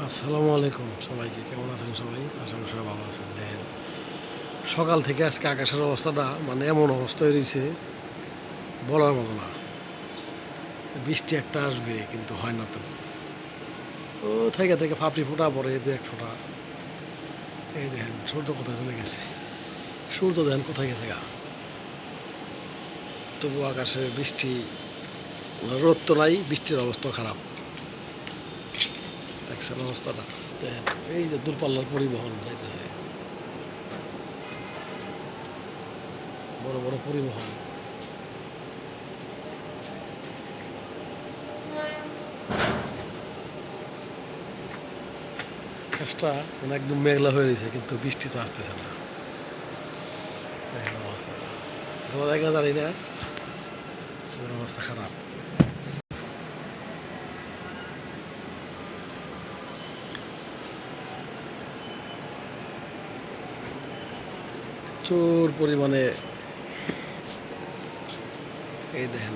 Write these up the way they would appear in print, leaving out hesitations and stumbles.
আসসালামু আলাইকুম সবাইকে, কেমন আছেন সবাই? আশা করি সবাই ভালো আছেন। দেখেন, সকাল থেকে আজকে আকাশের অবস্থাটা মানে এমন অবস্থা হয়ে রয়েছে, বলার মতো না। বৃষ্টি একটা আসবে কিন্তু হয় না তো। ও থেকে থেকে ফাপড়ি ফোটা পড়ে, দু এক ফোঁটা। এই দেখেন সূর্য কোথায় চলে গেছে, সূর্য দেখেন কোথায় গেছে গা। তবু আকাশে বৃষ্টি, রোদ তো নাই, বৃষ্টির অবস্থা খারাপ। দেখছেন অবস্থাটা? দেখেন, এই যে দূরপাল্লার পরিবহন যাইতেছে, বড় বড় পরিবহন। আকাশটা মানে একদম মেঘলা হয়ে রয়েছে, কিন্তু বৃষ্টি তো আসতেছে না। দেখেন অবস্থাটা, কোনো জায়গা জানি না, অবস্থা খারাপ। প্রচুর পরিমাণে। এই দেখেন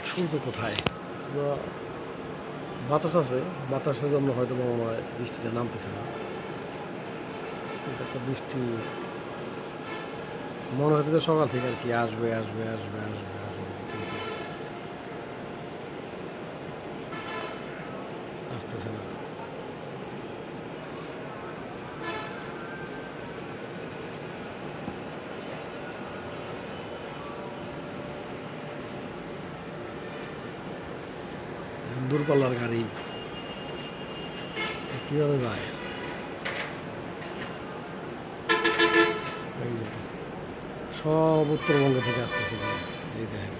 সূর্য কোথায়, বাতাস আছে, বাতাসের জন্য হয়তো মনে হয় বৃষ্টিটা নামতেছে না। কিন্তু একটা বৃষ্টি মনে হচ্ছে যে সকাল থেকে আর কি আসবে আসবে আসবে আসবে আসবে, কিন্তু আসতেছে না। দূরপাল্লার গাড়ি কিভাবে যায়? এই যে সব উত্তরবঙ্গ থেকে আসতেছে। এই দেখেন,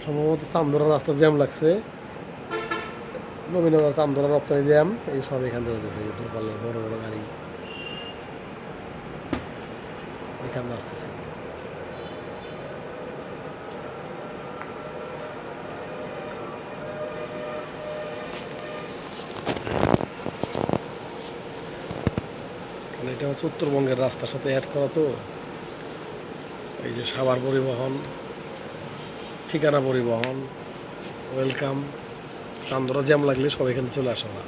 সম্ভবত চামধরা রাস্তা জ্যাম লাগছে, নবীনগর চামধরা রপ্তানি জ্যাম, এই সব এখান থেকে যেতেছে। দূরপাল্লার বড় বড় গাড়ি এখান থেকে আসতেছে। কারণ এটা হচ্ছে উত্তরবঙ্গের রাস্তার সাথে অ্যাড করা তো। এই যে সাভার পরিবহন, ঠিকানা পরিবহন, ওয়েলকাম, চান্দরা জ্যাম লাগলে সব এখানে চলে আসে না।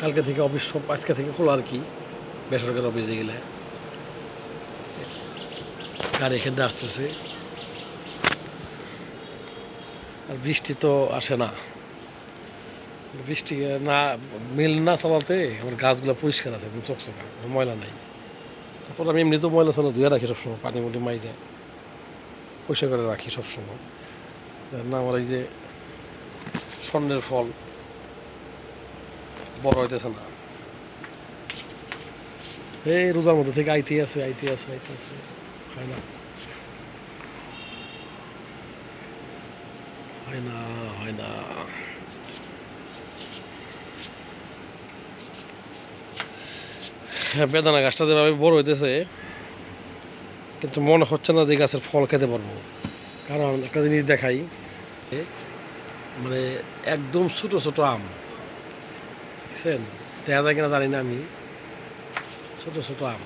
কালকে থেকে অফিস সব আজকে থেকে খোলা আর কি, বেসরকারি অফিসে গেলে গাড়ি এখানে আসতেছে। আর বৃষ্টি তো আসে না, বৃষ্টি না, মিল না চালাতে আমার গাছগুলো পরিষ্কার আছে, একদম চকচকা, ময়লা নাই। তারপর আমি এমনিতেও ময়লা ছাড়া ধুয়ে রাখি সবসময়, পানি মুটি মাই যায়, পরিষ্কার করে রাখি সবসময়। না আমার এই যে স্বর্ণের ফল বড় হইতেছে না, এই রোজার মধ্যে থেকে আইতে আছে আইতে আছে আইতে আছে, হয় না হয় না হয় না। হ্যাঁ, বেদানা গাছটা যেভাবে বড় হইতেছে, কিন্তু মনে হচ্ছে না যে গাছের ফল খেতে পারবো। কারণ একটা জিনিস দেখাই, মানে একদম ছোট ছোট আম, বুঝছেন? দেখা যায় কিনা জানি না আমি, ছোট ছোট আম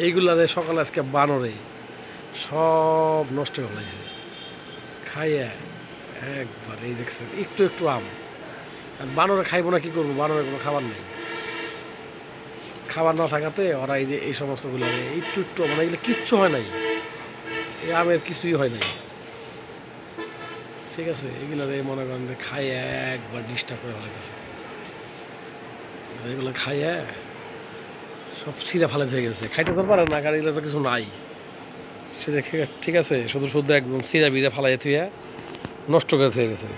এইগুলারে সকালে আজকে বানরে সব নষ্ট হয়ে ফেলাইছে খাইয়া একবার। এই দেখছেন একটু একটু আম, আর বানরে খাইবো না, কি করবো, বানরের কোনো খাবার নেই। খাবার না থাকাতে ওরা এই যে এই সমস্তগুলো একটু একটু, মানে এগুলো কিচ্ছু হয় নাই, এই আমের কিছুই হয় নাই। ঠিক আছে, এগুলো মনে করেন যে খাইয়া একবার ডিস্টার্ব করে ফেলাইতেছে, এগুলো খাইয়া সব ছিঁড়া ফালা হয়ে গেছে। খাইতে তো পারে না, কারণ এগুলো তো কিছু নাই। সে দেখে ঠিক আছে, শুধু শুধু একদম ছিঁড়া বিড়া ফালাই থুইয়া নষ্ট করে থুয়ে গেছে।